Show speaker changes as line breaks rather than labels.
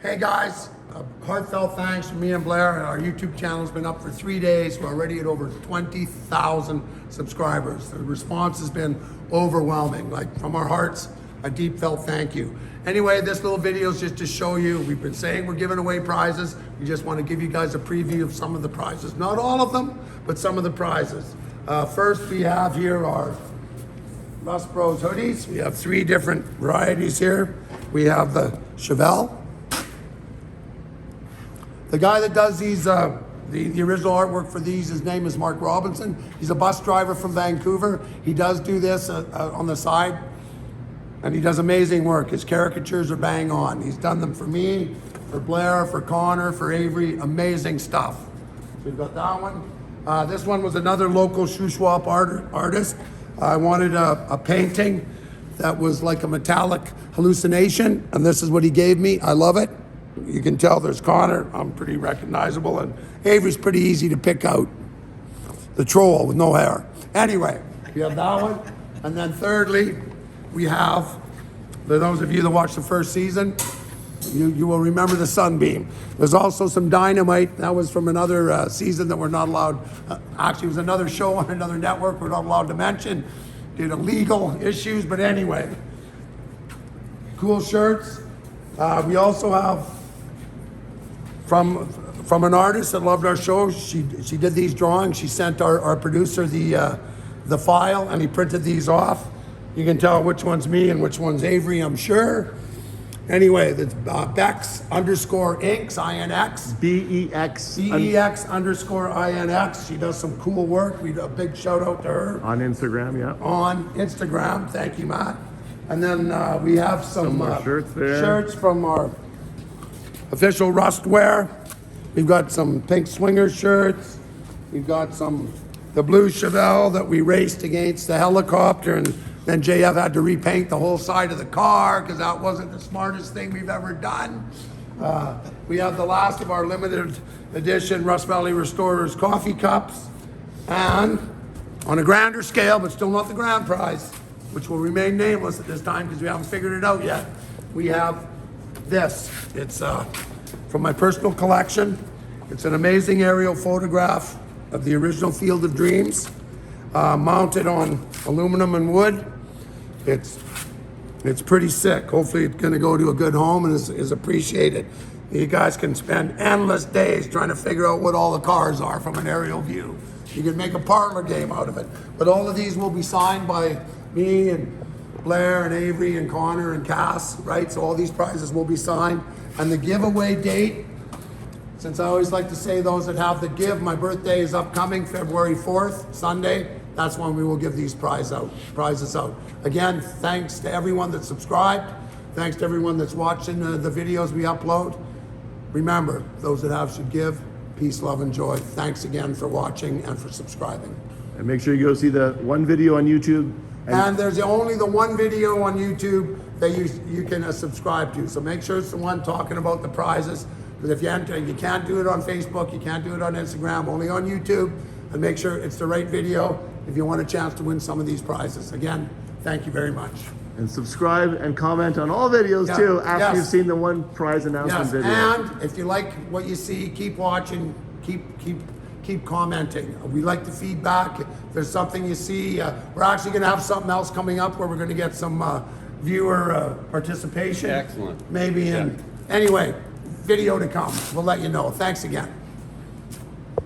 Hey guys, heartfelt thanks from me and Blair. Our YouTube channel has been up for 3 days. We're already at over 20,000 subscribers. The response has been overwhelming. Like, from our hearts, a deep felt thank you. Anyway, this little video is just to show you, we've been saying we're giving away prizes. We just want to give you guys a preview of some of the prizes. Not all of them, but some of the prizes. First, we have here our Rust Bros hoodies. We have 3 different varieties here. We have the Chevelle. The guy that does these, the original artwork for these, his name is Mark Robinson. He's a bus driver from Vancouver. He does do this on the side, and he does amazing work. His caricatures are bang on. He's done them for me, for Blair, for Connor, for Avery. Amazing stuff. So we've got that one. This one was another local Shuswap artist. I wanted a painting that was like a metallic hallucination, and this is what he gave me. I love it. You can tell there's Connor. I'm pretty recognizable, and Avery's pretty easy to pick out. The troll with no hair. Anyway, we have that one. And then thirdly, we have, for those of you that watched the first season, you will remember the Sunbeam. There's also some Dynamite. That was from another season that we're not allowed, actually it was another show on another network we're not allowed to mention due to legal issues, but anyway. Cool shirts. We also have from an artist that loved our show. She did these drawings. She sent our producer the file, and he printed these off. You can tell which one's me and which one's Avery, I'm sure. Anyway, that's Bex _ Inks, INX.
BEX.
BEX _ INX. She does some cool work. We do a big shout out to her.
On Instagram, yeah.
On Instagram. Thank you, Matt. And then we have some
more shirts there.
Shirts from our official Rust wear. We've got some pink swinger shirts. We've got the blue Chevelle that we raced against the helicopter, and then JF had to repaint the whole side of the car because that wasn't the smartest thing we've ever done. We have the last of our limited edition Rust Valley Restorers coffee cups. And on a grander scale, but still not the grand prize, which will remain nameless at this time because we haven't figured it out yet, we have this. It's from my personal collection. It's an amazing aerial photograph of the original Field of Dreams, mounted on aluminum and wood. It's pretty sick. Hopefully it's gonna go to a good home and is appreciated. You guys can spend endless days trying to figure out what all the cars are from an aerial view. You can make a parlor game out of it. But all of these will be signed by me and Blair and Avery and Connor and Cass, right? So all these prizes will be signed. And the giveaway date, since I always like to say those that have the give, my birthday is upcoming, February 4th, Sunday. That's when we will give these prizes out. Again, thanks to everyone that subscribed. Thanks to everyone that's watching the videos we upload. Remember, those that have should give. Peace, love, and joy. Thanks again for watching and for subscribing.
And make sure you go see the one video on YouTube.
And there's only the one video on YouTube that you can subscribe to. So make sure it's the one talking about the prizes. Because if you can't do it on Facebook, you can't do it on Instagram, only on YouTube. And make sure it's the right video if you want a chance to win some of these prizes. Again, thank you very much.
And subscribe and comment on all videos too after you've seen the one prize announcement video.
And if you like what you see, keep watching, keep commenting. We like the feedback. If there's something you see, we're actually going to have something else coming up where we're going to get some viewer participation.
Excellent.
Maybe in, anyway, video to come. We'll let you know. Thanks again.